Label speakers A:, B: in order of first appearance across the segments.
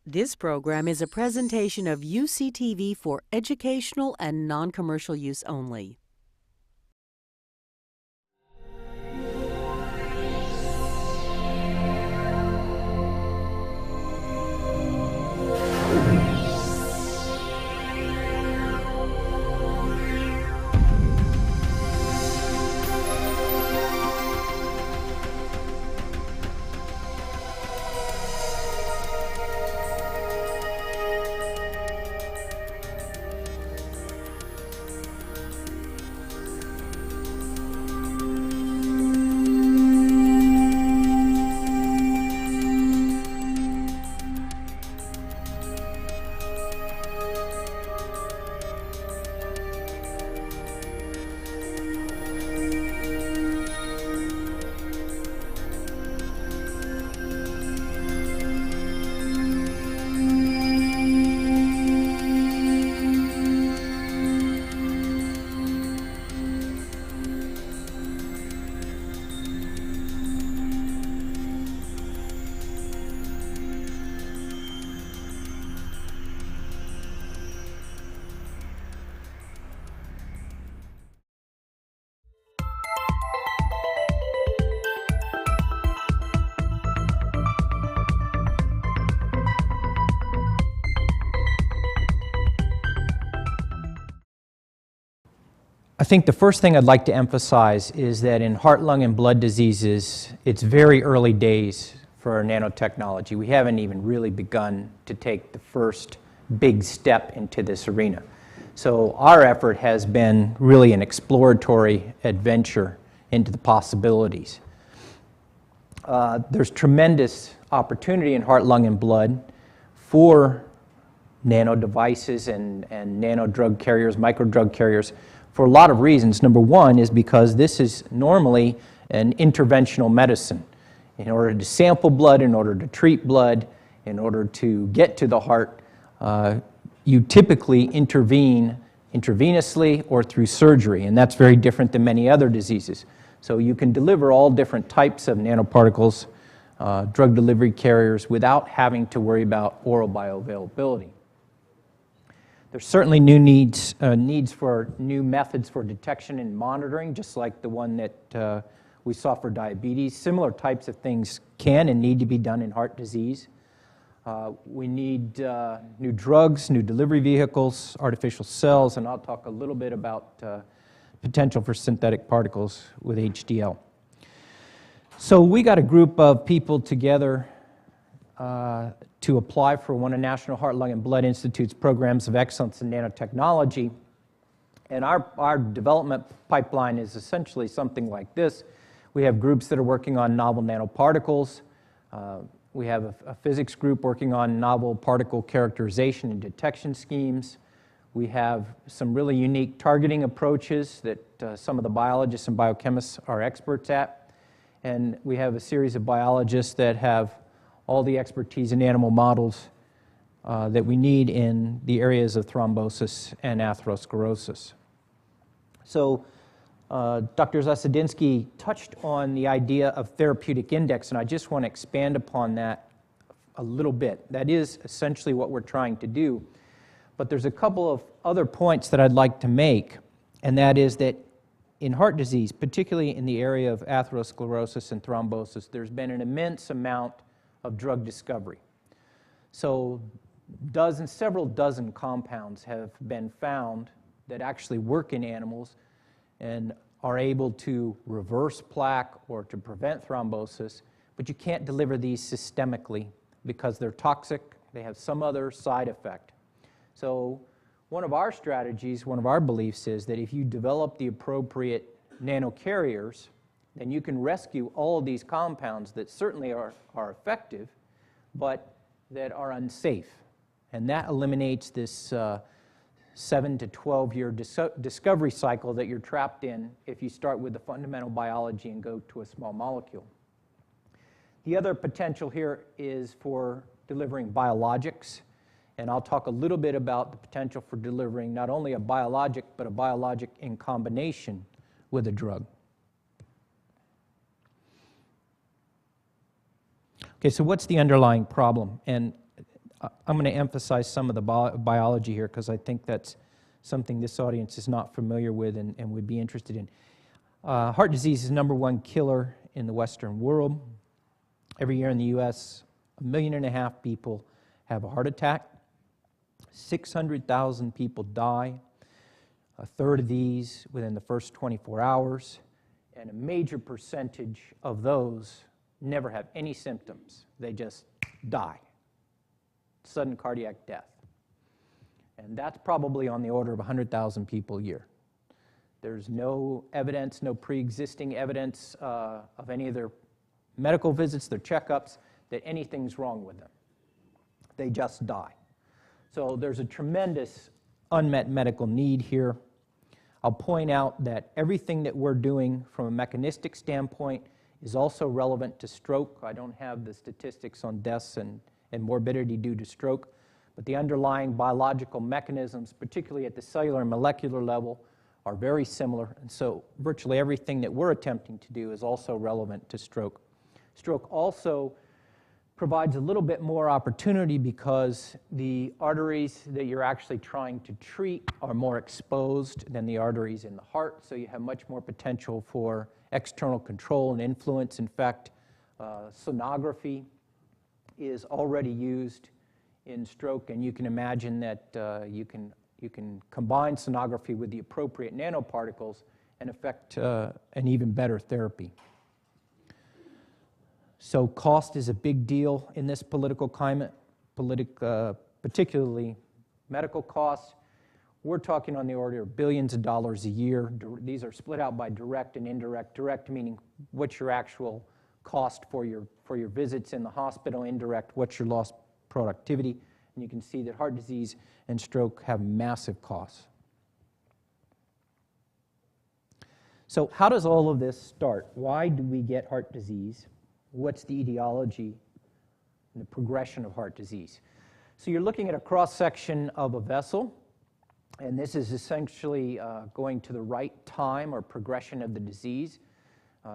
A: This program is a presentation of UCTV for educational and non-commercial use only.
B: I think the first thing I'd like to emphasize is that in heart, lung, and blood diseases, it's very early days for our nanotechnology. We haven't even really begun to take the first big step into this arena. So our effort has been really an exploratory adventure into the possibilities. There's tremendous opportunity in heart, lung, and blood for nano devices and nano drug carriers, micro drug carriers, for a lot of reasons. Number one is because this is normally an interventional medicine. In order to sample blood, in order to treat blood, in order to get to the heart, you typically intervene intravenously or through surgery, and that's very different than many other diseases. So you can deliver all different types of nanoparticles, drug delivery carriers, without having to worry about oral bioavailability. There's certainly new needs for new methods for detection and monitoring, just like the one that we saw for diabetes. Similar types of things can and need to be done in heart disease. We need new drugs, new delivery vehicles, artificial cells, and I'll talk a little bit about potential for synthetic particles with HDL. So we got a group of people together to apply for one of National Heart, Lung, and Blood Institute's programs of excellence in nanotechnology. And our development pipeline is essentially something like this. We have groups that are working on novel nanoparticles. We have a physics group working on novel particle characterization and detection schemes. We have some really unique targeting approaches that some of the biologists and biochemists are experts at. And we have a series of biologists that have all the expertise in animal models that we need in the areas of thrombosis and atherosclerosis. So Dr. Zasadinsky touched on the idea of therapeutic index, and I just want to expand upon that a little bit. That is essentially what we're trying to do. But there's a couple of other points that I'd like to make, and that is that in heart disease, particularly in the area of atherosclerosis and thrombosis, there's been an immense amount of drug discovery. So several dozen compounds have been found that actually work in animals and are able to reverse plaque or to prevent thrombosis, but you can't deliver these systemically because they're toxic, they have some other side effect. So one of our strategies, one of our beliefs is that if you develop the appropriate nanocarriers, then you can rescue all of these compounds that certainly are effective, but that are unsafe. And that eliminates this 7 to 12-year discovery cycle that you're trapped in if you start with the fundamental biology and go to a small molecule. The other potential here is for delivering biologics, and I'll talk a little bit about the potential for delivering not only a biologic, but a biologic in combination with a drug. Okay, so what's the underlying problem? And I'm going to emphasize some of the biology here because I think that's something this audience is not familiar with and would be interested in. Heart disease is #1 killer in the Western world. Every year in the U.S., 1.5 million people have a heart attack. 600,000 people die. A third of these within the first 24 hours. And a major percentage of those never have any symptoms. They just die. Sudden cardiac death. And that's probably on the order of 100,000 people a year. There's no evidence, no pre-existing evidence of any of their medical visits, their checkups, that anything's wrong with them. They just die. So there's a tremendous unmet medical need here. I'll point out that everything that we're doing from a mechanistic standpoint is also relevant to stroke. I don't have the statistics on deaths and morbidity due to stroke, but the underlying biological mechanisms, particularly at the cellular and molecular level, are very similar. And so virtually everything that we're attempting to do is also relevant to stroke. Stroke also provides a little bit more opportunity because the arteries that you're actually trying to treat are more exposed than the arteries in the heart, so you have much more potential for external control and influence. In fact, sonography is already used in stroke, and you can imagine that you can combine sonography with the appropriate nanoparticles and affect an even better therapy. So cost is a big deal in this political climate, particularly medical costs. We're talking on the order of billions of dollars a year. These are split out by direct and indirect. Direct meaning what's your actual cost for your visits in the hospital. Indirect, what's your lost productivity. And you can see that heart disease and stroke have massive costs. So how does all of this start? Why do we get heart disease? What's the etiology and the progression of heart disease? So you're looking at a cross-section of a vessel, and this is essentially going to the right time or progression of the disease.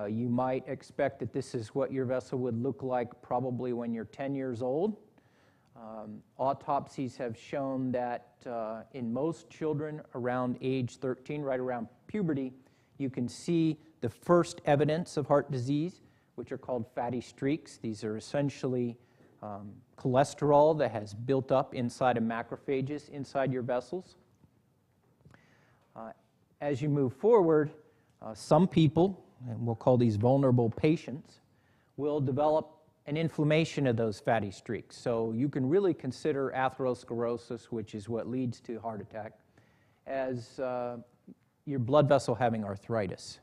B: You might expect that this is what your vessel would look like probably when you're 10 years old. Autopsies have shown that in most children around age 13, right around puberty, you can see the first evidence of heart disease, which are called fatty streaks. These are essentially cholesterol that has built up inside of macrophages inside your vessels. As you move forward, some people, and we'll call these vulnerable patients, will develop an inflammation of those fatty streaks. So you can really consider atherosclerosis, which is what leads to heart attack, as your blood vessel having arthritis.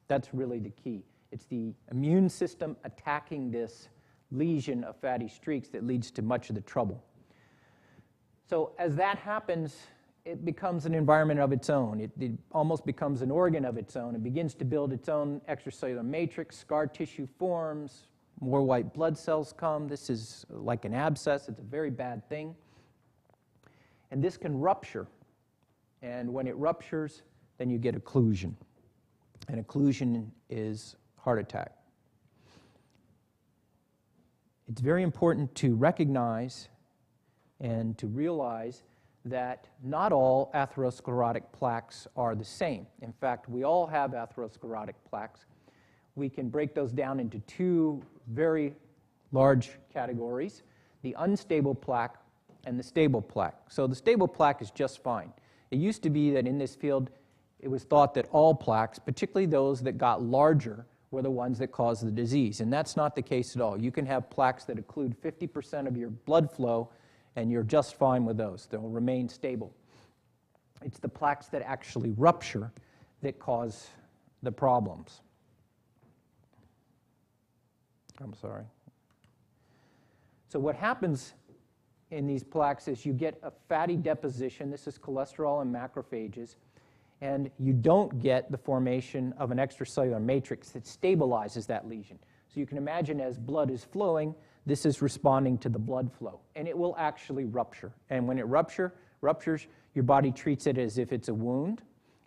B: That's really the key. It's the immune system attacking this lesion of fatty streaks that leads to much of the trouble. So as that happens, it becomes an environment of its own. It almost becomes an organ of its own. It begins to build its own extracellular matrix, scar tissue forms, more white blood cells come. This is like an abscess. It's a very bad thing. And this can rupture. And when it ruptures, then you get occlusion. And occlusion is heart attack. It's very important to recognize and to realize that not all atherosclerotic plaques are the same. In fact, we all have atherosclerotic plaques. We can break those down into two very large categories, the unstable plaque and the stable plaque. So the stable plaque is just fine. It used to be that in this field, it was thought that all plaques, particularly those that got larger, were the ones that caused the disease. And that's not the case at all. You can have plaques that occlude 50% of your blood flow, and you're just fine with those. They'll remain stable. It's the plaques that actually rupture that cause the problems. I'm sorry. So what happens in these plaques is you get a fatty deposition. This is cholesterol and macrophages. And you don't get the formation of an extracellular matrix that stabilizes that lesion. So you can imagine as blood is flowing, this is responding to the blood flow, and it will actually rupture. And when it ruptures, your body treats it as if it's a wound.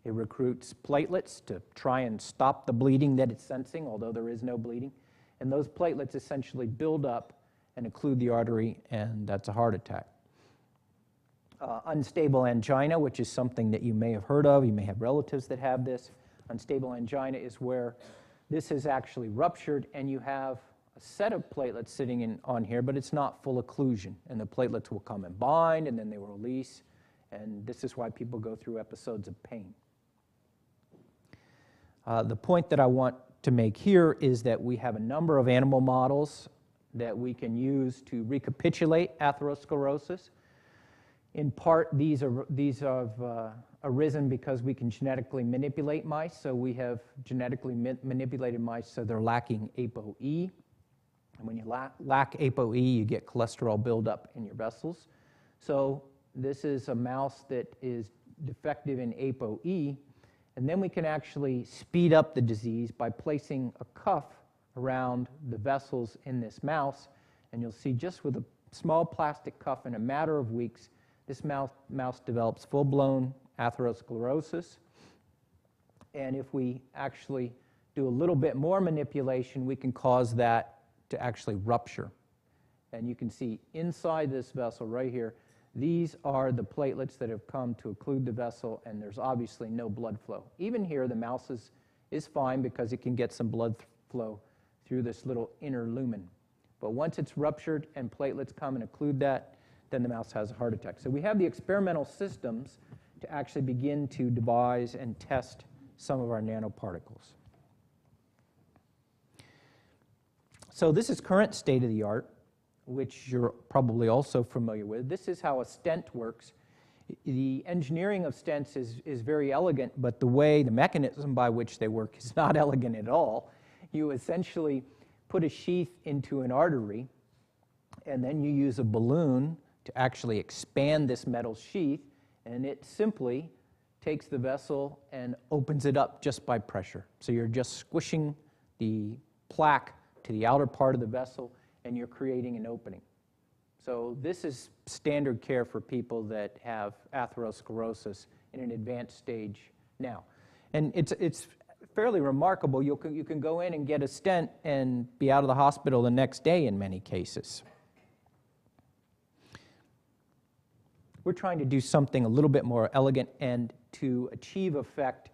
B: It recruits platelets to try and stop the bleeding that it's sensing, although there is no bleeding. And those platelets essentially build up and occlude the artery, and that's a heart attack. Unstable angina, which is something that you may have heard of. You may have relatives that have this. Unstable angina is where this is actually ruptured, and you have a set of platelets sitting on here, but it's not full occlusion. And the platelets will come and bind, and then they will release. And this is why people go through episodes of pain. The point that I want to make here is that we have a number of animal models that we can use to recapitulate atherosclerosis. In part, these have arisen because we can genetically manipulate mice. So we have genetically manipulated mice so they're lacking ApoE. And when you lack ApoE, you get cholesterol buildup in your vessels. So this is a mouse that is defective in ApoE. And then we can actually speed up the disease by placing a cuff around the vessels in this mouse. And you'll see just with a small plastic cuff in a matter of weeks, this mouse develops full-blown atherosclerosis. And if we actually do a little bit more manipulation, we can cause that to actually rupture. And you can see inside this vessel right here, these are the platelets that have come to occlude the vessel, and there's obviously no blood flow. Even here, the mouse is fine because it can get some blood flow through this little inner lumen. But once it's ruptured and platelets come and occlude that, then the mouse has a heart attack. So we have the experimental systems to actually begin to devise and test some of our nanoparticles. So this is current state of the art, which you're probably also familiar with. This is how a stent works. The engineering of stents is very elegant, but the mechanism by which they work is not elegant at all. You essentially put a sheath into an artery, and then you use a balloon to actually expand this metal sheath, and it simply takes the vessel and opens it up just by pressure. So you're just squishing the plaque to the outer part of the vessel, and you're creating an opening. So this is standard care for people that have atherosclerosis in an advanced stage now. And it's fairly remarkable. You can go in and get a stent and be out of the hospital the next day in many cases. We're trying to do something a little bit more elegant and to achieve effect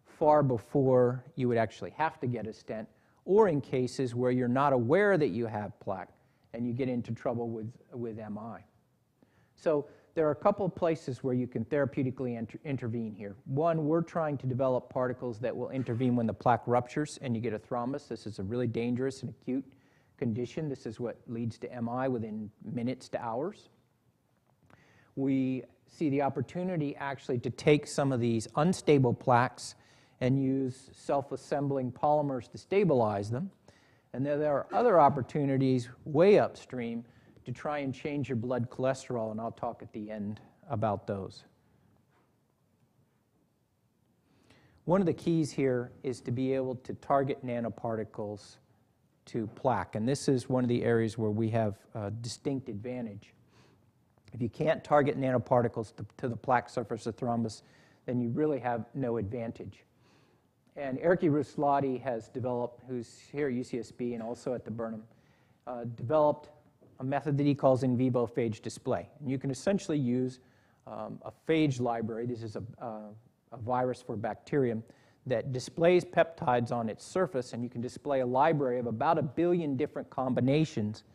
B: far before you would actually have to get a stent, or in cases where you're not aware that you have plaque and you get into trouble with MI. So there are a couple of places where you can therapeutically intervene here. One, we're trying to develop particles that will intervene when the plaque ruptures and you get a thrombus. This is a really dangerous and acute condition. This is what leads to MI within minutes to hours. We see the opportunity actually to take some of these unstable plaques and use self-assembling polymers to stabilize them. And then there are other opportunities way upstream to try and change your blood cholesterol, and I'll talk at the end about those. One of the keys here is to be able to target nanoparticles to plaque, and this is one of the areas where we have a distinct advantage. If you can't target nanoparticles to the plaque surface of thrombus, then you really have no advantage. And Erkki Ruslahti has developed, who's here at UCSB and also at the Burnham, developed a method that he calls in vivo phage display. And you can essentially use a phage library. This is a virus for bacterium that displays peptides on its surface, and you can display a library of about 1 billion different combinations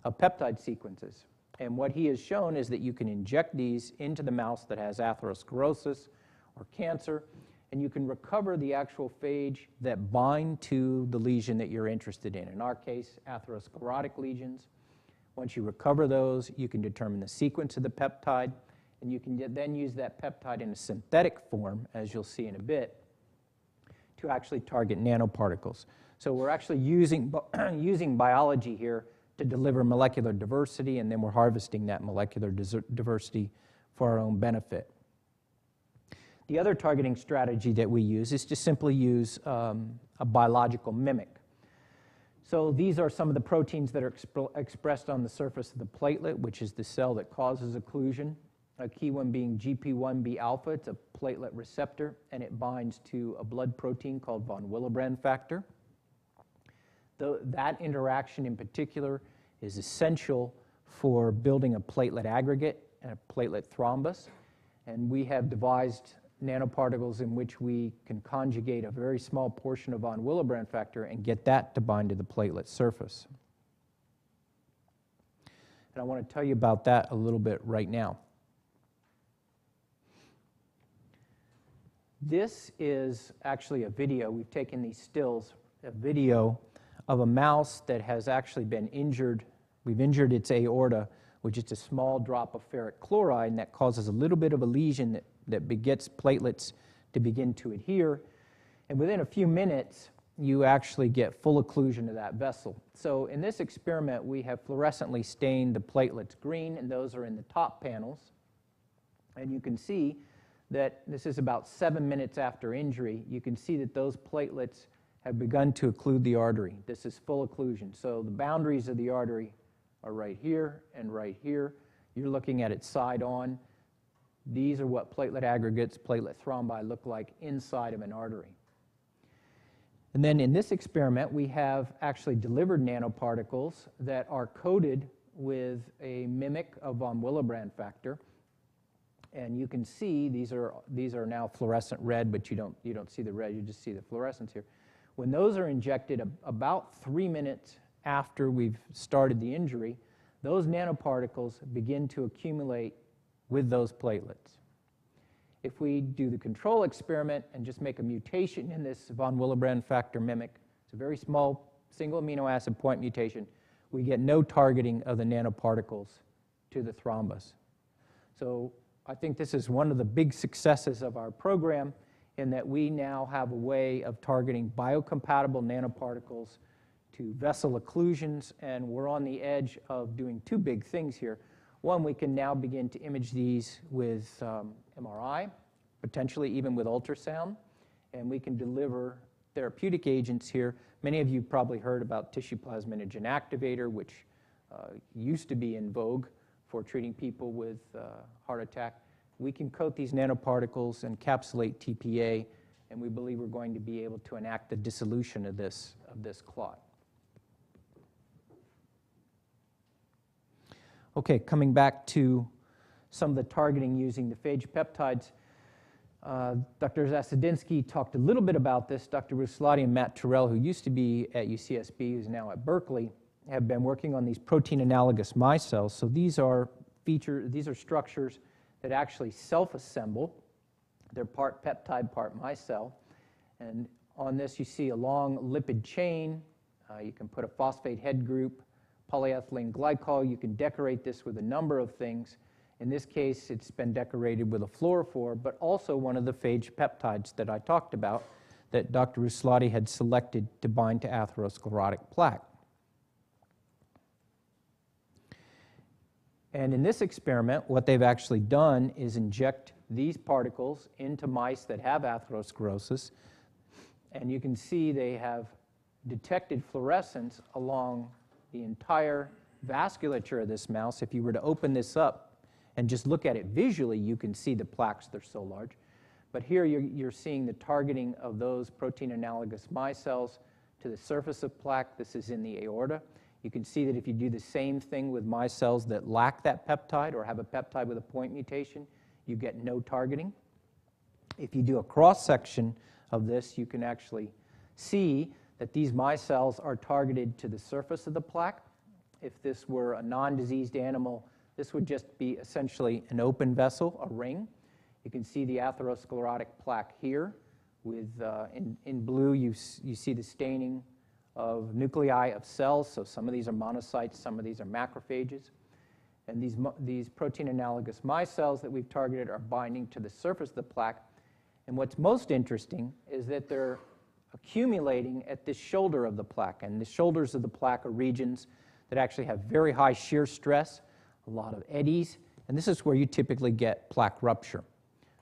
B: of peptide sequences. And what he has shown is that you can inject these into the mouse that has atherosclerosis or cancer, and you can recover the actual phage that bind to the lesion that you're interested in. In our case, atherosclerotic lesions. Once you recover those, you can determine the sequence of the peptide, and you can then use that peptide in a synthetic form, as you'll see in a bit, to actually target nanoparticles. So we're actually using biology here to deliver molecular diversity, and then we're harvesting that molecular diversity for our own benefit. The other targeting strategy that we use is to simply use a biological mimic. So these are some of the proteins that are expressed on the surface of the platelet, which is the cell that causes occlusion. A key one being GP1B alpha. It's a platelet receptor, and it binds to a blood protein called von Willebrand factor. That interaction in particular is essential for building a platelet aggregate and a platelet thrombus. And we have devised nanoparticles in which we can conjugate a very small portion of von Willebrand factor and get that to bind to the platelet surface. And I want to tell you about that a little bit right now. This is actually a video. We've taken these stills, a video of a mouse that has actually been injured. We've injured its aorta, which is a small drop of ferric chloride, and that causes a little bit of a lesion that begets platelets to begin to adhere. And within a few minutes, you actually get full occlusion of that vessel. So in this experiment, we have fluorescently stained the platelets green, and those are in the top panels. And you can see that this is about 7 minutes after injury. You can see that those platelets have begun to occlude the artery. This is full occlusion. So the boundaries of the artery are right here and right here. You're looking at it side on. These are what platelet aggregates, platelet thrombi look like inside of an artery. And then in this experiment, we have actually delivered nanoparticles that are coated with a mimic of von Willebrand factor. And you can see these are now fluorescent red, but you don't see the red, you just see the fluorescence here. When those are injected about 3 minutes after we've started the injury, those nanoparticles begin to accumulate with those platelets. If we do the control experiment and just make a mutation in this von Willebrand factor mimic, it's a very small single amino acid point mutation, we get no targeting of the nanoparticles to the thrombus. So I think this is one of the big successes of our program in that we now have a way of targeting biocompatible nanoparticles to vessel occlusions, and we're on the edge of doing two big things here. One, we can now begin to image these with MRI, potentially even with ultrasound, and we can deliver therapeutic agents here. Many of you probably heard about tissue plasminogen activator, which used to be in vogue for treating people with heart attack. We can coat these nanoparticles, encapsulate TPA, and we believe we're going to be able to enact the dissolution of this clot. Okay, coming back to some of the targeting using the phage peptides. Dr. Zasadinsky talked a little bit about this. Dr. Ruslati and Matt Terrell, who used to be at UCSB, who's now at Berkeley, have been working on these protein-analogous micelles. So these are structures that actually self-assemble. They're part peptide, part micelle. And on this, you see a long lipid chain. You can put a phosphate head group, polyethylene glycol. You can decorate this with a number of things. In this case, it's been decorated with a fluorophore, but also one of the phage peptides that I talked about that Dr. Ruslati had selected to bind to atherosclerotic plaque. And in this experiment, what they've actually done is inject these particles into mice that have atherosclerosis, and you can see they have detected fluorescence along the entire vasculature of this mouse. If you were to open this up and just look at it visually, you can see the plaques, they're so large. But here you're seeing the targeting of those protein-analogous micelles to the surface of plaque. This is in the aorta. You can see that if you do the same thing with micelles that lack that peptide or have a peptide with a point mutation, you get no targeting. If you do a cross-section of this, you can actually see that these micelles are targeted to the surface of the plaque. If this were a non-diseased animal, this would just be essentially an open vessel, a ring. You can see the atherosclerotic plaque here. With, in blue, you see the staining of nuclei of cells. So some of these are monocytes, some of these are macrophages. And these protein-analogous micelles that we've targeted are binding to the surface of the plaque. And what's most interesting is that they're accumulating at the shoulder of the plaque. And the shoulders of the plaque are regions that actually have very high shear stress, a lot of eddies, and this is where you typically get plaque rupture.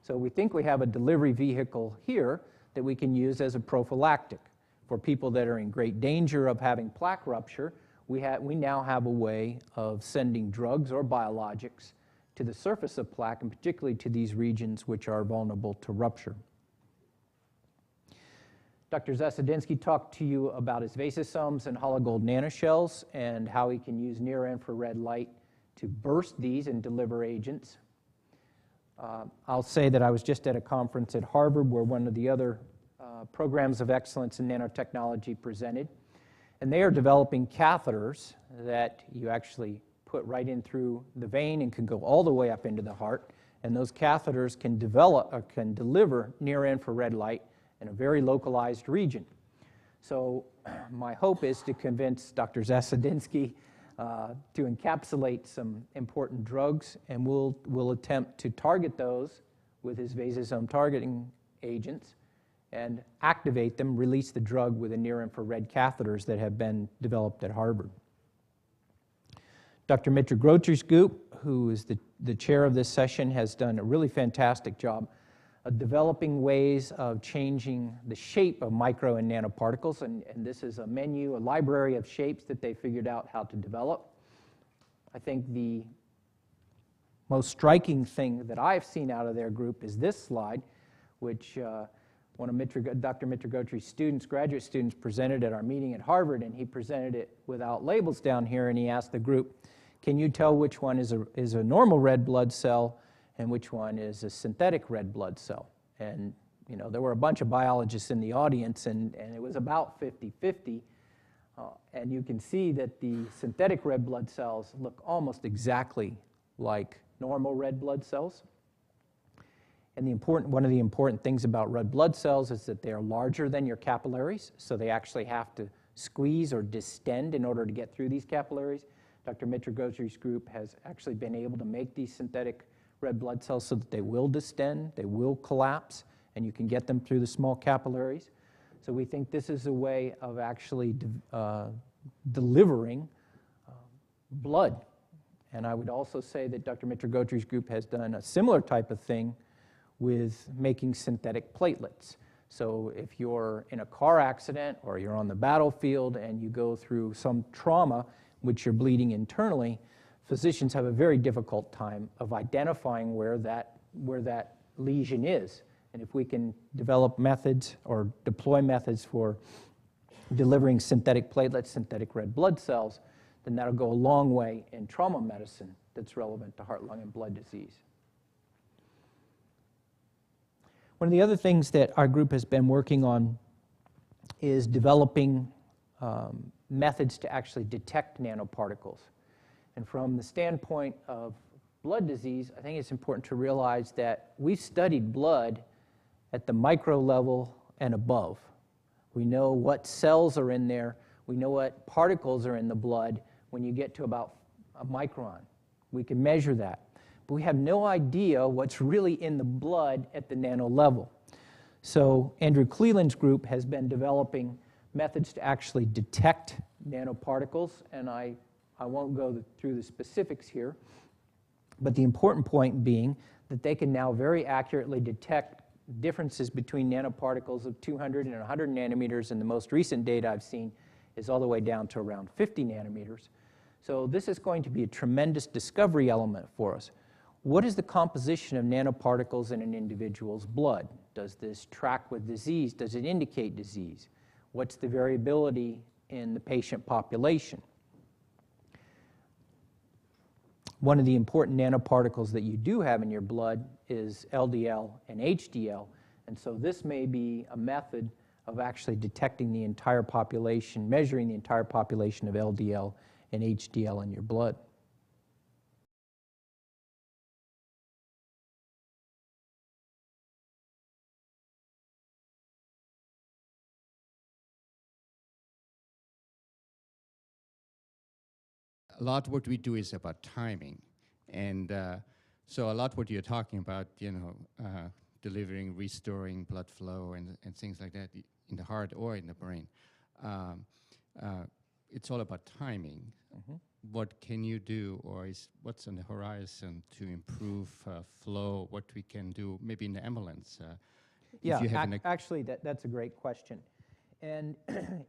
B: So we think we have a delivery vehicle here that we can use as a prophylactic. For people that are in great danger of having plaque rupture, we now have a way of sending drugs or biologics to the surface of plaque, and particularly to these regions which are vulnerable to rupture. Dr. Zasadinsky talked to you about his vasosomes and hollow gold nanoshells and how he can use near-infrared light to burst these and deliver agents. I'll say that I was just at a conference at Harvard where one of the other programs of excellence in nanotechnology presented, and they are developing catheters that you actually put right in through the vein and can go all the way up into the heart, and those catheters can deliver near-infrared light in a very localized region. So my hope is to convince Dr. Zasadinsky to encapsulate some important drugs, and we'll attempt to target those with his vasosome targeting agents and activate them, release the drug with the near-infrared catheters that have been developed at Harvard. Dr. Mitra Grotri's group, who is the chair of this session, has done a really fantastic job of developing ways of changing the shape of micro and nanoparticles, and this is a menu, a library of shapes that they figured out how to develop. I think the most striking thing that I've seen out of their group is this slide, which one of Dr. Mitra Grotri's students, graduate students, presented at our meeting at Harvard, and he presented it without labels down here, and he asked the group, can you tell which one is a normal red blood cell and which one is a synthetic red blood cell? And you know, there were a bunch of biologists in the audience, and it was about 50-50. And you can see that the synthetic red blood cells look almost exactly like normal red blood cells. And one of the important things about red blood cells is that they are larger than your capillaries, so they actually have to squeeze or distend in order to get through these capillaries. Dr. Mitra Grotri's group has actually been able to make these synthetic red blood cells so that they will distend, they will collapse, and you can get them through the small capillaries. So we think this is a way of actually delivering blood. And I would also say that Dr. Mitra Grotri's group has done a similar type of thing with making synthetic platelets. So if you're in a car accident or you're on the battlefield and you go through some trauma which you're bleeding internally, physicians have a very difficult time of identifying where that lesion is. And if we can develop methods or deploy methods for delivering synthetic platelets, synthetic red blood cells, then that'll go a long way in trauma medicine that's relevant to heart, lung, and blood disease. One of the other things that our group has been working on is developing methods to actually detect nanoparticles. And from the standpoint of blood disease, I think it's important to realize that we've studied blood at the micro level and above. We know what cells are in there. We know what particles are in the blood when you get to about a micron. We can measure that. But we have no idea what's really in the blood at the nano level. So Andrew Cleland's group has been developing methods to actually detect nanoparticles, and I won't go through the specifics here, but the important point being that they can now very accurately detect differences between nanoparticles of 200 and 100 nanometers, and the most recent data I've seen is all the way down to around 50 nanometers. So this is going to be a tremendous discovery element for us. What is the composition of nanoparticles in an individual's blood? Does this track with disease? Does it indicate disease? What's the variability in the patient population? One of the important nanoparticles that you do have in your blood is LDL and HDL, and so this may be a method of actually detecting the entire population, measuring the entire population of LDL and HDL in your blood.
C: A lot what we do is about timing, and so a lot what you're talking about, you know, delivering, restoring blood flow and things like that in the heart or in the brain. It's all about timing. Mm-hmm. What can you do, or what's on the horizon to improve flow? What we can do, maybe in the ambulance?
B: Yeah, actually, that's a great question. And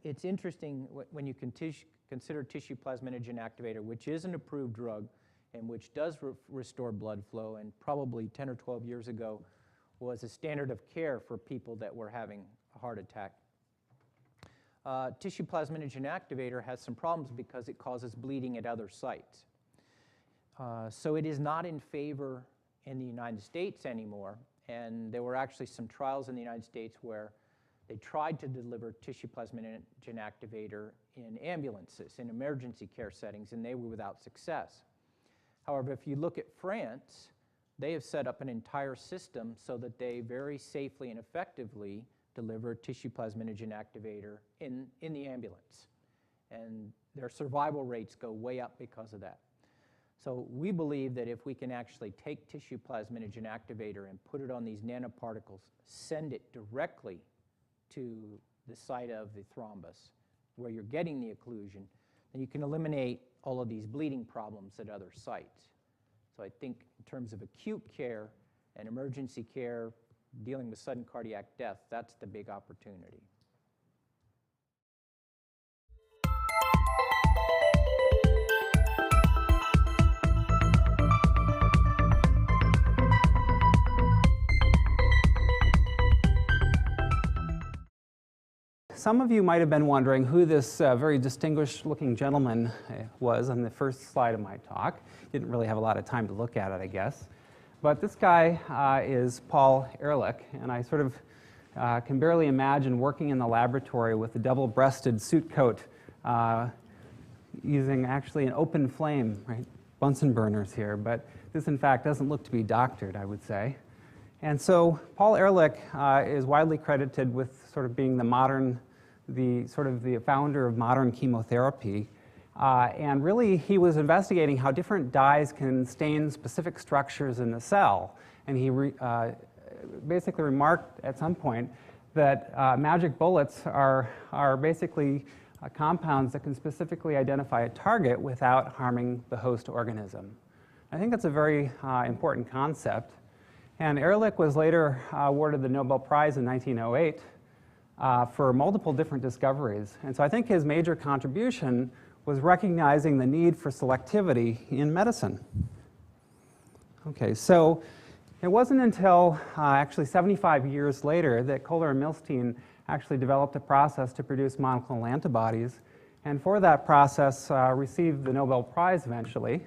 B: it's interesting when you consider tissue plasminogen activator, which is an approved drug and which does restore blood flow, and probably 10 or 12 years ago was a standard of care for people that were having a heart attack. Tissue plasminogen activator has some problems because it causes bleeding at other sites. So it is not in favor in the United States anymore, and there were actually some trials in the United States where they tried to deliver tissue plasminogen activator in ambulances, in emergency care settings, and they were without success. However, if you look at France, they have set up an entire system so that they very safely and effectively deliver tissue plasminogen activator in the ambulance. And their survival rates go way up because of that. So we believe that if we can actually take tissue plasminogen activator and put it on these nanoparticles, send it directly to the site of the thrombus where you're getting the occlusion, then you can eliminate all of these bleeding problems at other sites. So I think in terms of acute care and emergency care, dealing with sudden cardiac death, that's the big opportunity.
D: Some of you might have been wondering who this very distinguished looking gentleman was on the first slide of my talk. Didn't really have a lot of time to look at it, I guess. But this guy is Paul Ehrlich, and I sort of can barely imagine working in the laboratory with a double-breasted suit coat using actually an open flame, right? Bunsen burners here, but this in fact doesn't look to be doctored, I would say. And so Paul Ehrlich is widely credited with sort of being the founder of modern chemotherapy. And really, he was investigating how different dyes can stain specific structures in the cell. And he basically remarked at some point that magic bullets are basically compounds that can specifically identify a target without harming the host organism. I think that's a very important concept. And Ehrlich was later awarded the Nobel Prize in 1908 for multiple different discoveries. And so I think his major contribution was recognizing the need for selectivity in medicine. Okay, so it wasn't until actually 75 years later that Kohler and Milstein actually developed a process to produce monoclonal antibodies, and for that process received the Nobel Prize eventually.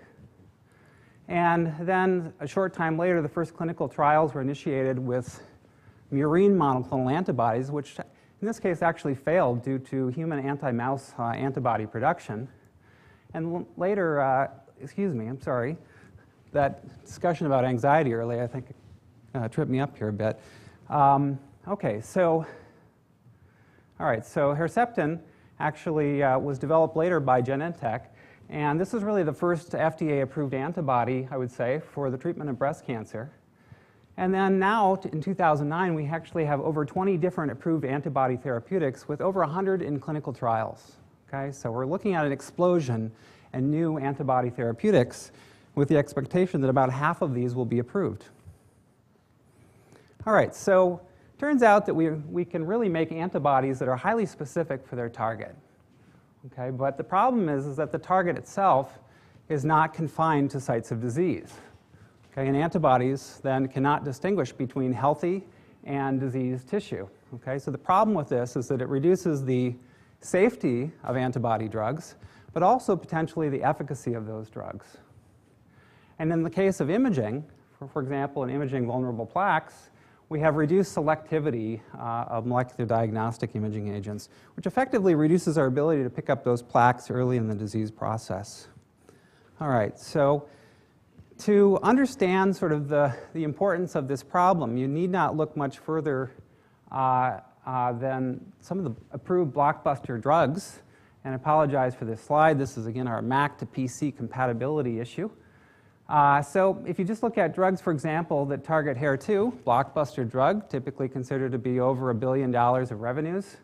D: And then a short time later, the first clinical trials were initiated with murine monoclonal antibodies, which in this case actually failed due to human anti-mouse antibody production. And later, excuse me, I'm sorry, that discussion about anxiety earlier, I think, tripped me up here a bit. Okay, so, all right, so Herceptin actually was developed later by Genentech. And this is really the first FDA-approved antibody, I would say, for the treatment of breast cancer. And then now, in 2009, we actually have over 20 different approved antibody therapeutics with over 100 in clinical trials. Okay, so we're looking at an explosion in new antibody therapeutics with the expectation that about half of these will be approved. All right, so it turns out that we can really make antibodies that are highly specific for their target. Okay, but the problem is that the target itself is not confined to sites of disease. Okay, and antibodies then cannot distinguish between healthy and diseased tissue. Okay, so the problem with this is that it reduces the safety of antibody drugs, but also potentially the efficacy of those drugs. And in the case of imaging, for example, in imaging vulnerable plaques, we have reduced selectivity of molecular diagnostic imaging agents, which effectively reduces our ability to pick up those plaques early in the disease process. All right, so to understand sort of the importance of this problem, you need not look much further than some of the approved blockbuster drugs. And I apologize for this slide. This is, again, our Mac to PC compatibility issue. So if you just look at drugs, for example, that target HER2, blockbuster drug, typically considered to be over $1 billion of revenues.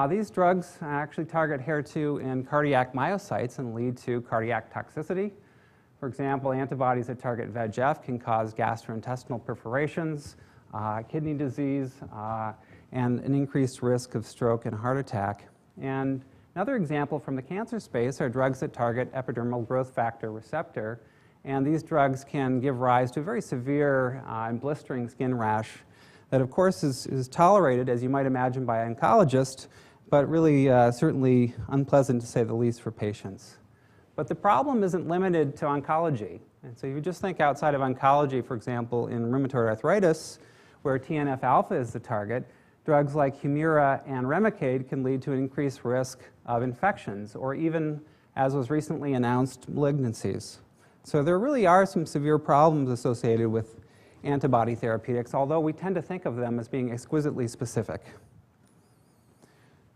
D: These drugs actually target HER2 in cardiac myocytes and lead to cardiac toxicity. For example, antibodies that target VEGF can cause gastrointestinal perforations, kidney disease, and an increased risk of stroke and heart attack. And another example from the cancer space are drugs that target epidermal growth factor receptor. And these drugs can give rise to a very severe and blistering skin rash that, of course, is tolerated, as you might imagine, by oncologists, but really certainly unpleasant to say the least for patients. But the problem isn't limited to oncology. And so you just think outside of oncology, for example, in rheumatoid arthritis, where TNF-alpha is the target, drugs like Humira and Remicade can lead to an increased risk of infections, or even, as was recently announced, malignancies. So there really are some severe problems associated with antibody therapeutics, although we tend to think of them as being exquisitely specific.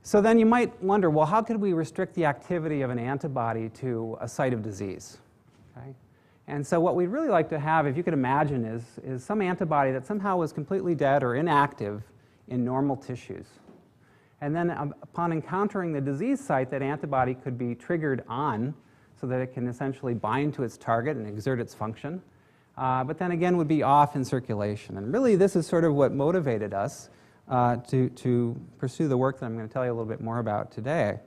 D: So then you might wonder, well, how could we restrict the activity of an antibody to a site of disease? Okay? And so what we'd really like to have, if you could imagine, is some antibody that somehow was completely dead or inactive in normal tissues. And then upon encountering the disease site, that antibody could be triggered on so that it can essentially bind to its target and exert its function. But then again would be off in circulation. And really this is sort of what motivated us to pursue the work that I'm going to tell you a little bit more about today.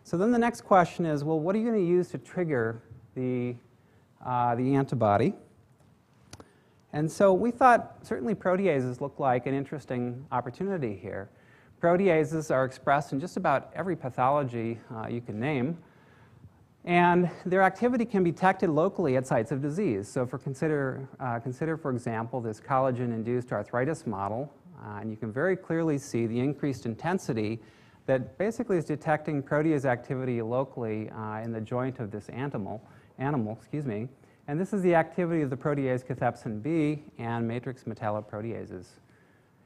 D: So then the next question is, well, what are you going to use to trigger the antibody? And so we thought certainly proteases looked like an interesting opportunity here. Proteases are expressed in just about every pathology you can name. And their activity can be detected locally at sites of disease. So consider, for example, this collagen-induced arthritis model. And you can very clearly see the increased intensity that basically is detecting protease activity locally in the joint of this animal. And this is the activity of the protease cathepsin B and matrix metalloproteases.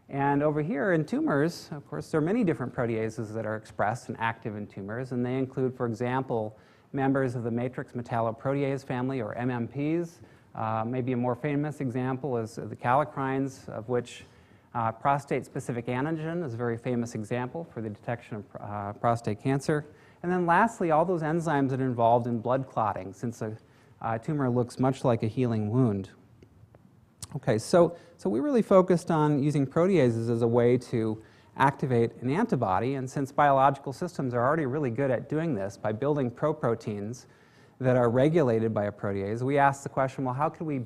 D: And over here in tumors, of course, there are many different proteases that are expressed and active in tumors. And they include, for example, members of the matrix metalloprotease family, or MMPs. Maybe a more famous example is the kallikreins, of which prostate-specific antigen is a very famous example for the detection of prostate cancer. And then lastly, all those enzymes that are involved in blood clotting, since a tumor looks much like a healing wound. Okay, so we really focused on using proteases as a way to activate an antibody, and since biological systems are already really good at doing this by building proteins that are regulated by a protease, we asked the question, well, how could we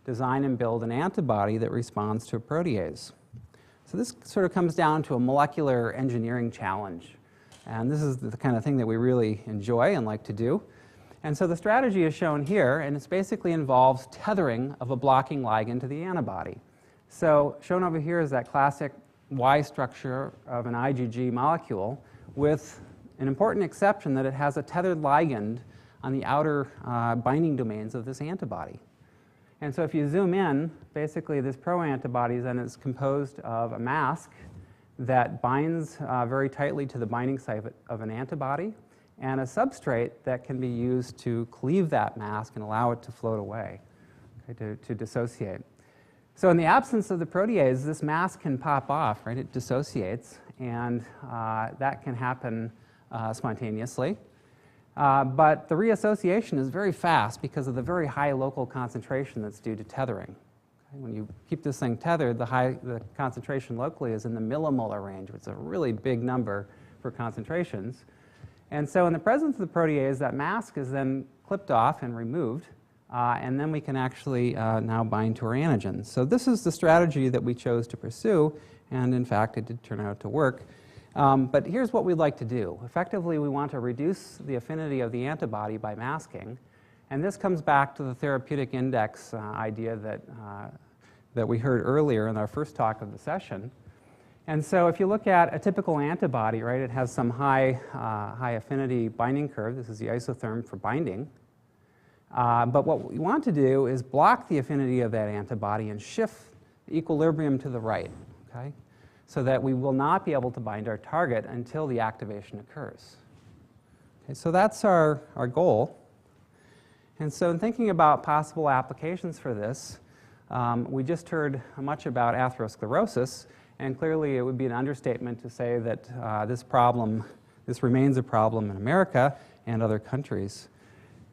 D: design and build an antibody that responds to a protease? So this sort of comes down to a molecular engineering challenge. And this is the kind of thing that we really enjoy and like to do. And so the strategy is shown here, and it basically involves tethering of a blocking ligand to the antibody. So shown over here is that classic Y structure of an IgG molecule, with an important exception that it has a tethered ligand on the outer binding domains of this antibody. And so if you zoom in, basically this pro-antibody then is composed of a mask that binds very tightly to the binding site of an antibody, and a substrate that can be used to cleave that mask and allow it to float away, okay, to dissociate. So in the absence of the protease, this mask can pop off, right? It dissociates, and that can happen spontaneously. But the reassociation is very fast because of the very high local concentration that's due to tethering. Okay? When you keep this thing tethered, the concentration locally is in the millimolar range, which is a really big number for concentrations. And so in the presence of the protease, that mask is then clipped off and removed, and then we can actually now bind to our antigens. So this is the strategy that we chose to pursue, and in fact, it did turn out to work. But here's what we'd like to do. Effectively, we want to reduce the affinity of the antibody by masking, and this comes back to the therapeutic index idea that we heard earlier in our first talk of the session. And so if you look at a typical antibody, right, it has some high affinity binding curve. This is the isotherm for binding. But what we want to do is block the affinity of that antibody and shift the equilibrium to the right, okay, so that we will not be able to bind our target until the activation occurs. Okay, so that's our goal. And so in thinking about possible applications for this, we just heard much about atherosclerosis. And clearly, it would be an understatement to say that this remains a problem in America and other countries.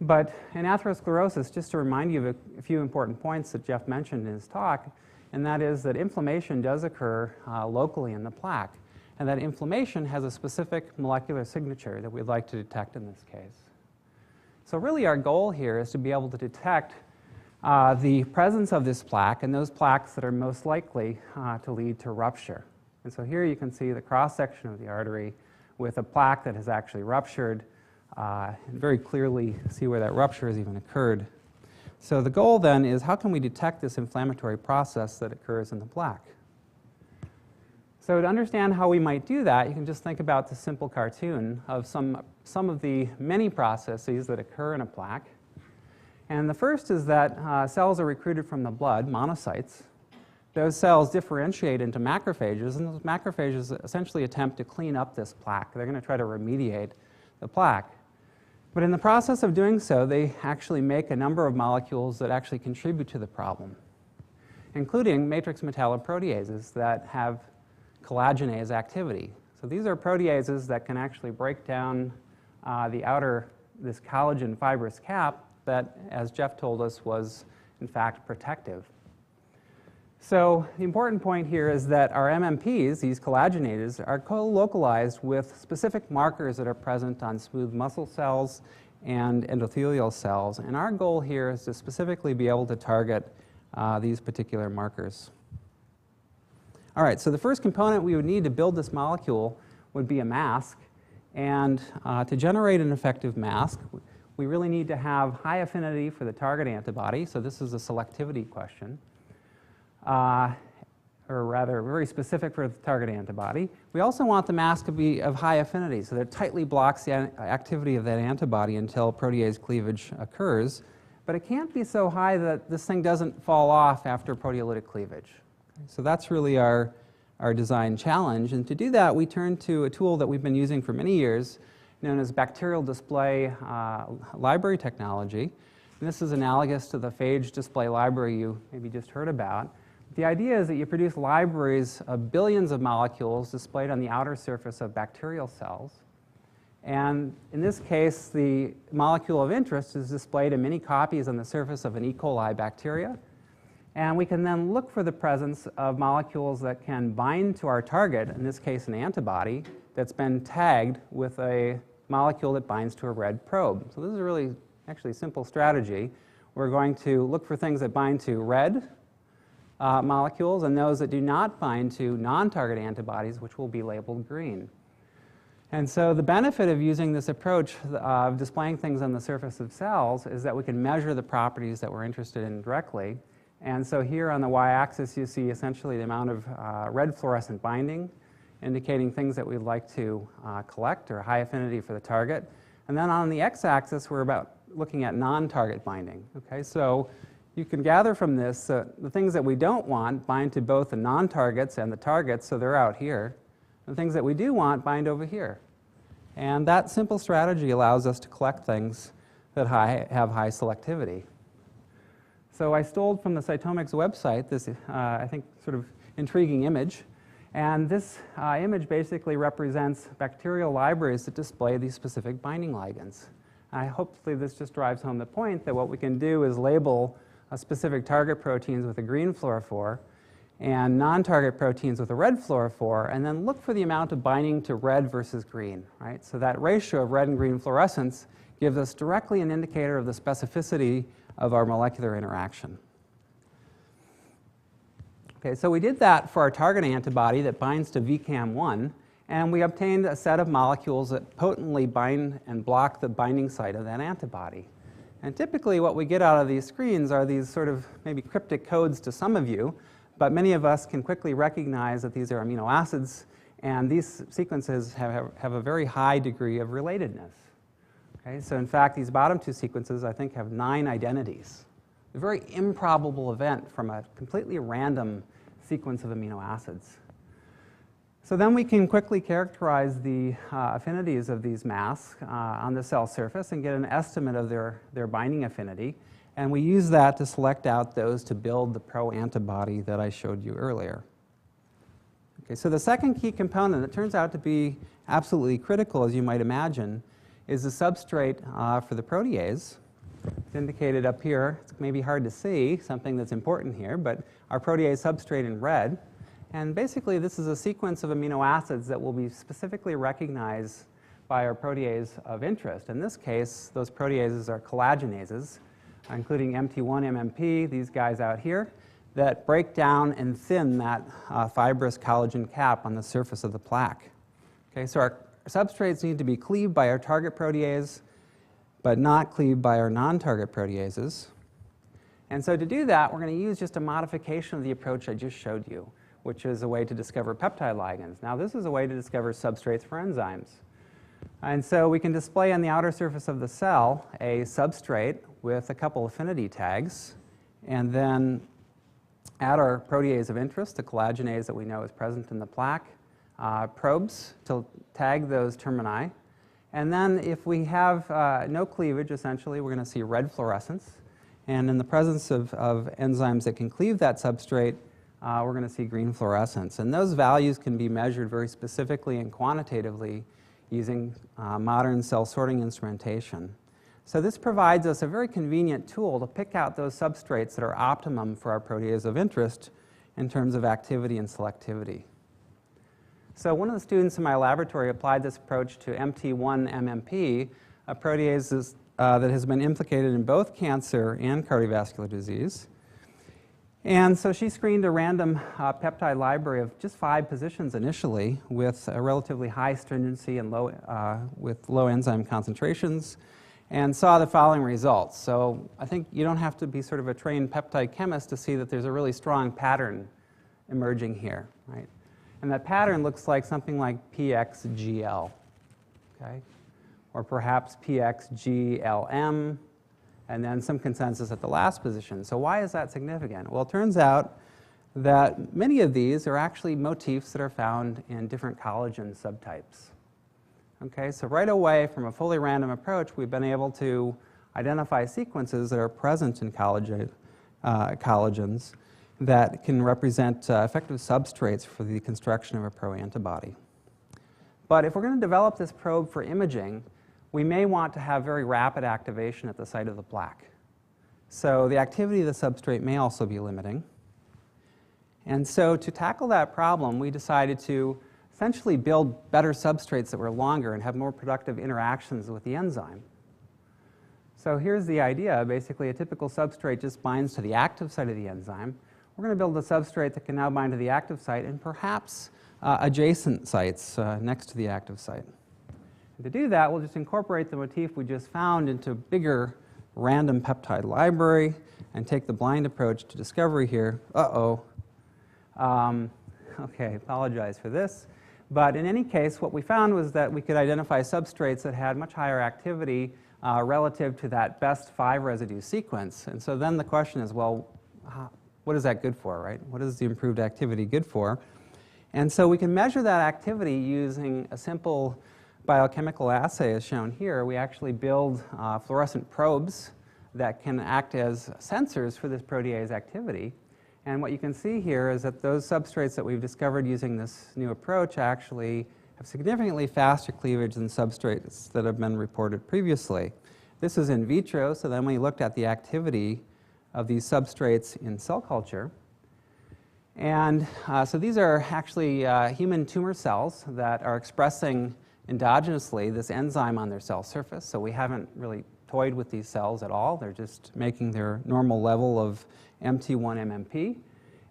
D: But in atherosclerosis, just to remind you of a few important points that Jeff mentioned in his talk, and that is that inflammation does occur locally in the plaque, and that inflammation has a specific molecular signature that we'd like to detect in this case. So really, our goal here is to be able to detect the presence of this plaque and those plaques that are most likely to lead to rupture. And so here you can see the cross-section of the artery with a plaque that has actually ruptured, and very clearly see where that rupture has even occurred. So the goal then is, how can we detect this inflammatory process that occurs in the plaque? So to understand how we might do that, you can just think about the simple cartoon of some of the many processes that occur in a plaque. And the first is that cells are recruited from the blood, monocytes. Those cells differentiate into macrophages, and those macrophages essentially attempt to clean up this plaque. They're going to try to remediate the plaque. But in the process of doing so, they actually make a number of molecules that actually contribute to the problem, including matrix metalloproteases that have collagenase activity. So these are proteases that can actually break down this collagen fibrous cap that, as Jeff told us, was in fact protective. So the important point here is that our MMPs, these collagenases, are co-localized with specific markers that are present on smooth muscle cells and endothelial cells. And our goal here is to specifically be able to target these particular markers. All right, so the first component we would need to build this molecule would be a mask. And to generate an effective mask, we really need to have high affinity for the target antibody. So this is a selectivity question. Or rather, very specific for the target antibody. We also want the mask to be of high affinity, so that it tightly blocks the activity of that antibody until protease cleavage occurs. But it can't be so high that this thing doesn't fall off after proteolytic cleavage. So that's really our design challenge. And to do that, we turn to a tool that we've been using for many years, known as Bacterial Display Library Technology. And this is analogous to the Phage Display Library you maybe just heard about. The idea is that you produce libraries of billions of molecules displayed on the outer surface of bacterial cells. And in this case, the molecule of interest is displayed in many copies on the surface of an E. coli bacteria. And we can then look for the presence of molecules that can bind to our target, in this case an antibody, that's been tagged with a molecule that binds to a red probe. So this is a really actually simple strategy. We're going to look for things that bind to red molecules and those that do not bind to non-target antibodies, which will be labeled green. And so the benefit of using this approach of displaying things on the surface of cells is that we can measure the properties that we're interested in directly. And so here on the y-axis, you see essentially the amount of red fluorescent binding, indicating things that we'd like to collect, or high affinity for the target. And then on the x-axis, we're about looking at non-target binding. Okay, so you can gather from this the things that we don't want bind to both the non-targets and the targets, so they're out here. The things that we do want bind over here. And that simple strategy allows us to collect things that have high selectivity. So I stole from the Cytomics website this, I think, sort of intriguing image. And this image basically represents bacterial libraries that display these specific binding ligands. Hopefully this just drives home the point that what we can do is label specific target proteins with a green fluorophore and non-target proteins with a red fluorophore, and then look for the amount of binding to red versus green, right? So that ratio of red and green fluorescence gives us directly an indicator of the specificity of our molecular interaction. Okay, so we did that for our target antibody that binds to VCAM1, and we obtained a set of molecules that potently bind and block the binding site of that antibody. And typically what we get out of these screens are these sort of maybe cryptic codes to some of you, but many of us can quickly recognize that these are amino acids, and these sequences have a very high degree of relatedness. Okay, so in fact, these bottom two sequences, I think, have 9 identities. A very improbable event from a completely random sequence of amino acids. So then we can quickly characterize the affinities of these masks on the cell surface and get an estimate of their binding affinity. And we use that to select out those to build the pro-antibody that I showed you earlier. Okay, so the second key component that turns out to be absolutely critical, as you might imagine, is the substrate for the protease. It's indicated up here. It's maybe hard to see, something that's important here, but our protease substrate in red. And basically, this is a sequence of amino acids that will be specifically recognized by our protease of interest. In this case, those proteases are collagenases, including MT1, MMP, these guys out here. that break down and thin that fibrous collagen cap on the surface of the plaque. Okay, so our substrates need to be cleaved by our target protease, but not cleaved by our non-target proteases. And so to do that, we're going to use just a modification of the approach I just showed you, which is a way to discover peptide ligands. Now, this is a way to discover substrates for enzymes. And so we can display on the outer surface of the cell a substrate with a couple affinity tags, and then add our protease of interest, the collagenase that we know is present in the plaque, probes to tag those termini. And then if we have no cleavage, essentially, we're going to see red fluorescence. And in the presence of enzymes that can cleave that substrate, we're going to see green fluorescence. And those values can be measured very specifically and quantitatively using modern cell sorting instrumentation. So this provides us a very convenient tool to pick out those substrates that are optimum for our protease of interest in terms of activity and selectivity. So one of the students in my laboratory applied this approach to MT1-MMP, a protease that has been implicated in both cancer and cardiovascular disease. And so she screened a random peptide library of just 5 positions initially with a relatively high stringency and with low enzyme concentrations, and saw the following results. So I think you don't have to be sort of a trained peptide chemist to see that there's a really strong pattern emerging here, right? And that pattern looks like something like PXGL, okay? Or perhaps PXGLM, and then some consensus at the last position. So why is that significant? Well, it turns out that many of these are actually motifs that are found in different collagen subtypes. Okay, so right away from a fully random approach, we've been able to identify sequences that are present in collagens that can represent effective substrates for the construction of a pro-antibody. But if we're going to develop this probe for imaging, we may want to have very rapid activation at the site of the plaque. So the activity of the substrate may also be limiting. And so to tackle that problem, we decided to essentially build better substrates that were longer and have more productive interactions with the enzyme. So here's the idea. Basically, a typical substrate just binds to the active site of the enzyme. We're going to build a substrate that can now bind to the active site and perhaps adjacent sites next to the active site. And to do that, we'll just incorporate the motif we just found into a bigger random peptide library and take the blind approach to discovery here. Okay, apologize for this. But in any case, what we found was that we could identify substrates that had much higher activity relative to that best 5 residue sequence. And so then the question is, well, what is that good for, right? What is the improved activity good for? And so we can measure that activity using a simple biochemical assay as shown here. We actually build fluorescent probes that can act as sensors for this protease activity. And what you can see here is that those substrates that we've discovered using this new approach actually have significantly faster cleavage than substrates that have been reported previously. This is in vitro, so then we looked at the activity of these substrates in cell culture. And so these are actually human tumor cells that are expressing endogenously this enzyme on their cell surface. So we haven't really toyed with these cells at all. They're just making their normal level of MT1-MMP.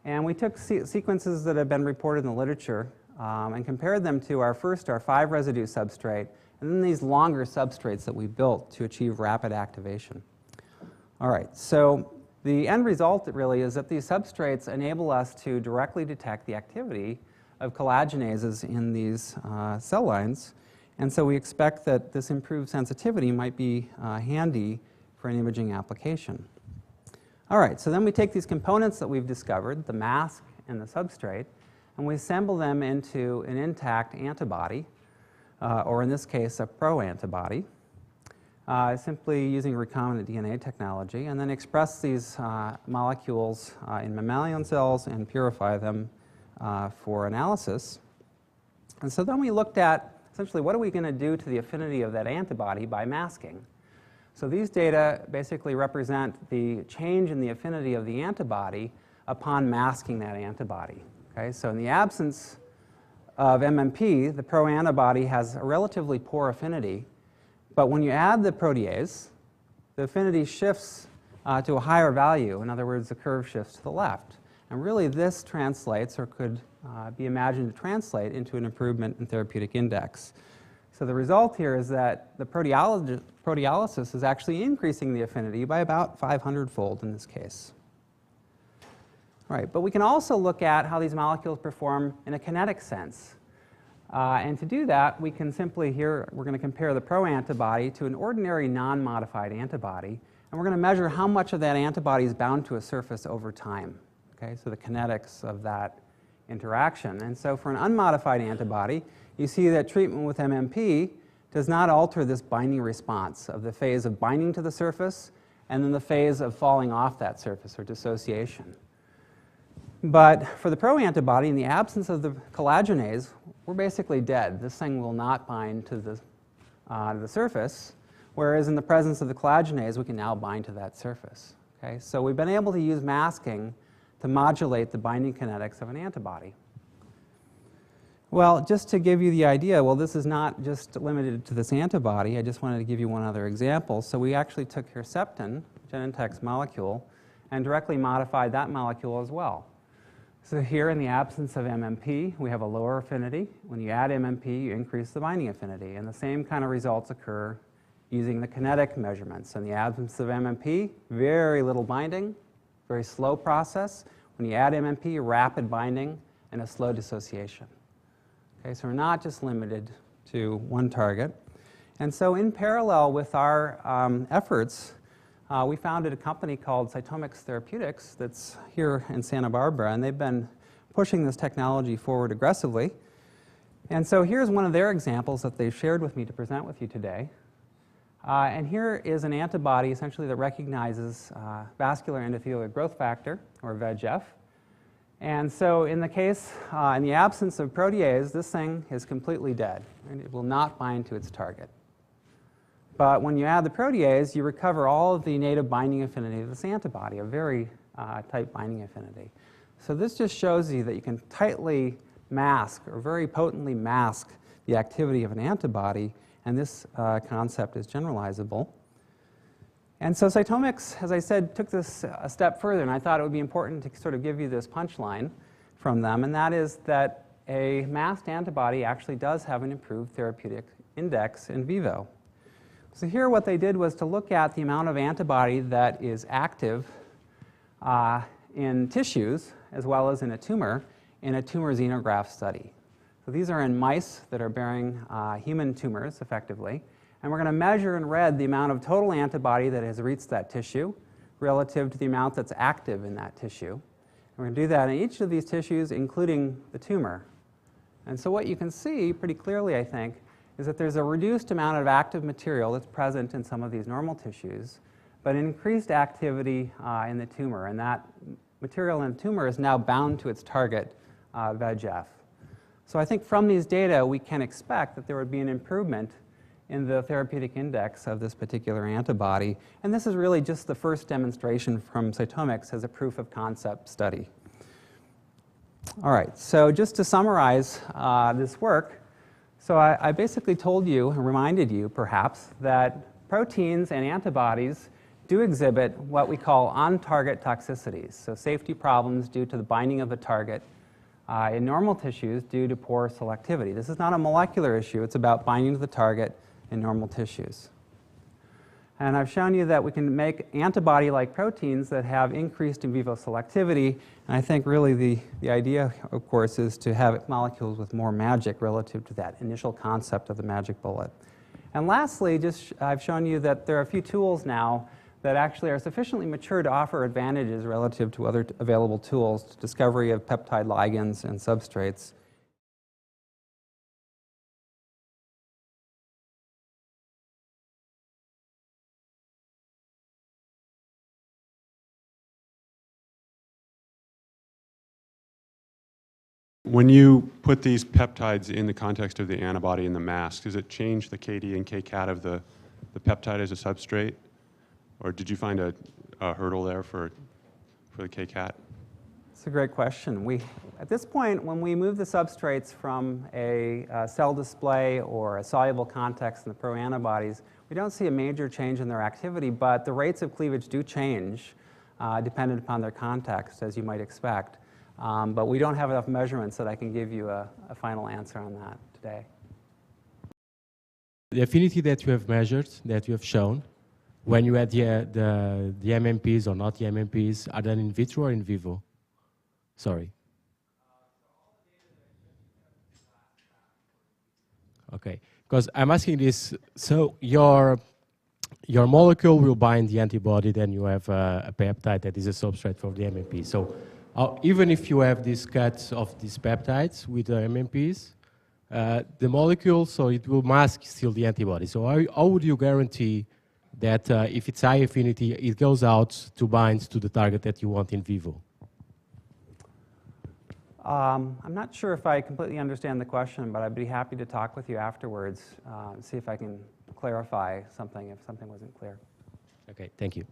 D: And we took sequences that have been reported in the literature and compared them to our 5 residue substrate, and then these longer substrates that we built to achieve rapid activation. All right, so the end result really is that these substrates enable us to directly detect the activity of collagenases in these cell lines. And so we expect that this improved sensitivity might be handy for an imaging application. All right, so then we take these components that we've discovered, the mask and the substrate, and we assemble them into an intact antibody, or in this case, a pro-antibody, simply using recombinant DNA technology, and then express these molecules in mammalian cells and purify them for analysis. And so then we looked at essentially what are we going to do to the affinity of that antibody by masking. So these data basically represent the change in the affinity of the antibody upon masking that antibody. Okay? So in the absence of MMP, the pro-antibody has a relatively poor affinity, but when you add the protease, the affinity shifts to a higher value. In other words, the curve shifts to the left. And really this translates, or could be imagined to translate, into an improvement in therapeutic index. So the result here is that the proteolysis is actually increasing the affinity by about 500-fold in this case. All right, but we can also look at how these molecules perform in a kinetic sense. And to do that, we can simply here, we're going to compare the pro-antibody to an ordinary non-modified antibody, and we're going to measure how much of that antibody is bound to a surface over time. Okay, so the kinetics of that interaction. And so for an unmodified antibody, you see that treatment with MMP does not alter this binding response of the phase of binding to the surface and then the phase of falling off that surface, or dissociation. But for the pro-antibody, in the absence of the collagenase, we're basically dead. This thing will not bind to the surface, whereas in the presence of the collagenase, we can now bind to that surface. Okay? So we've been able to use masking to modulate the binding kinetics of an antibody. Well, just to give you the idea, well, this is not just limited to this antibody. I just wanted to give you one other example. So we actually took Herceptin, Genentech's molecule, and directly modified that molecule as well. So here, in the absence of MMP, we have a lower affinity. When you add MMP, you increase the binding affinity. And the same kind of results occur using the kinetic measurements. In the absence of MMP, very little binding, very slow process. When you add MMP, rapid binding and a slow dissociation. Okay, so we're not just limited to one target. And so in parallel with our efforts, we founded a company called Therapeutics that's here in Santa Barbara, and they've been pushing this technology forward aggressively. And so here's one of their examples that they've shared with me to present with you today. And here is an antibody essentially that recognizes vascular endothelial growth factor, or VEGF. And so in the case, in the absence of protease, this thing is completely dead, and it will not bind to its target. But when you add the protease, you recover all of the native binding affinity of this antibody, a very tight binding affinity. So this just shows you that you can tightly mask, or very potently mask, the activity of an antibody, and this concept is generalizable. And so CytomX, as I said, took this a step further, and I thought it would be important to sort of give you this punchline from them, and that is that a masked antibody actually does have an improved therapeutic index in vivo. So here what they did was to look at the amount of antibody that is active in tissues as well as in a tumor xenograft study. So these are in mice that are bearing human tumors, effectively. And we're going to measure in red the amount of total antibody that has reached that tissue relative to the amount that's active in that tissue. And we're going to do that in each of these tissues, including the tumor. And so what you can see pretty clearly, I think, is that there's a reduced amount of active material that's present in some of these normal tissues, but increased activity in the tumor. And that material in the tumor is now bound to its target, VEGF. So I think from these data, we can expect that there would be an improvement in the therapeutic index of this particular antibody. And this is really just the first demonstration from CytomX as a proof of concept study. All right, so just to summarize this work, so I basically told you, and reminded you perhaps, that proteins and antibodies do exhibit what we call on-target toxicities, so safety problems due to the binding of the target in normal tissues due to poor selectivity. This is not a molecular issue, it's about binding to the target in normal tissues. And I've shown you that we can make antibody-like proteins that have increased in vivo selectivity, and I think really the idea, of course, is to have molecules with more magic relative to that initial concept of the magic bullet. And lastly, I've shown you that there are a few tools now that actually are sufficiently mature to offer advantages relative to other available tools to discovery of peptide ligands and substrates.
E: When you put these peptides in the context of the antibody and the mask, does it change the KD and KCAT of the peptide as a substrate? Or did you find a hurdle there for the KCAT?
D: That's a great question. At this point, when we move the substrates from a cell display or a soluble context in the pro-antibodies, we don't see a major change in their activity, but the rates of cleavage do change dependent upon their context, as you might expect. But we don't have enough measurements that I can give you a final answer on that today.
F: The affinity that you have measured, that you have shown, when you add the MMPs or not the MMPs, are done in vitro or in vivo? Sorry. Okay, because I'm asking this, so your molecule will bind the antibody, then you have a peptide that is a substrate for the MMP. So even if you have these cuts of these peptides with the MMPs, the molecule, so it will mask still the antibody. So how would you guarantee that if it's high affinity, it goes out to bind to the target that you want in vivo?
D: I'm not sure if I completely understand the question, but I'd be happy to talk with you afterwards, see if I can clarify something if something wasn't clear.
F: Okay, thank you.